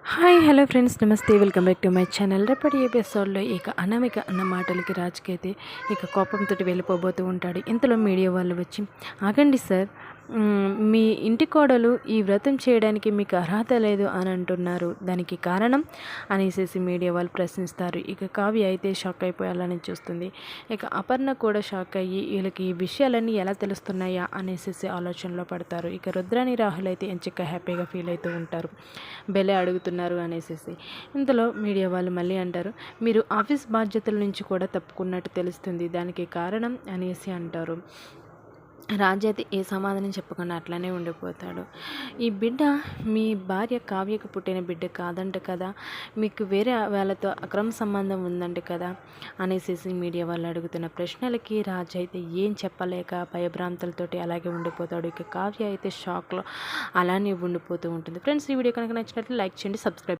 Hi hello friends, నమస్తే, welcome back to my channel. రేపటి ఎపిసోడ్లో ఇక అనామిక అన్న మాటలకి రాజుకైతే ఇక కోపంతో వెళ్ళిపోబోతూ ఉంటాడు. ఇంతలో మీడియా వాళ్ళు వచ్చి, ఆగండి సార్, మీ ఇంటి కోడలు ఈ వ్రతం చేయడానికి మీకు అర్హత లేదు అని అంటున్నారు, దానికి కారణం అనేసి మీడియా వాళ్ళు ప్రశ్నిస్తారు. ఇక కావ్య అయితే షాక్ అయిపోయాలని చూస్తుంది. ఇక అపర్ణ కూడా షాక్ అయ్యి వీళ్ళకి ఈ విషయాలన్నీ ఎలా తెలుస్తున్నాయా అనేసి ఆలోచనలో పడతారు. ఇక రుద్రాని రాహుల్ అయితే ఎంచక్క హ్యాపీగా ఫీల్ అవుతూ ఉంటారు, బెలే అడుగుతున్నారు అనేసి. ఇంతలో మీడియా వాళ్ళు మళ్ళీ అంటారు, మీరు ఆఫీస్ బాధ్యతల నుంచి కూడా తప్పుకున్నట్టు తెలుస్తుంది, దానికి కారణం అనేసి అంటారు. రాజు అయితే ఏ సమాధానం చెప్పకుండా అట్లానే ఉండిపోతాడు. ఈ బిడ్డ మీ భార్య కావ్యకు పుట్టిన బిడ్డ కాదంట కదా, మీకు వేరే వాళ్ళతో అక్రమ సంబంధం ఉందంట కదా అనేసి మీడియా వాళ్ళు అడుగుతున్న ప్రశ్నలకి రాజు అయితే ఏం చెప్పలేక భయభ్రాంతులతోటి అలాగే ఉండిపోతాడు. ఇక కావ్య అయితే షాక్లో అలానే ఉండిపోతూ ఉంటుంది. ఫ్రెండ్స్, ఈ వీడియో కనుక నచ్చినట్లు లైక్ చేయండి, సబ్స్క్రైబ్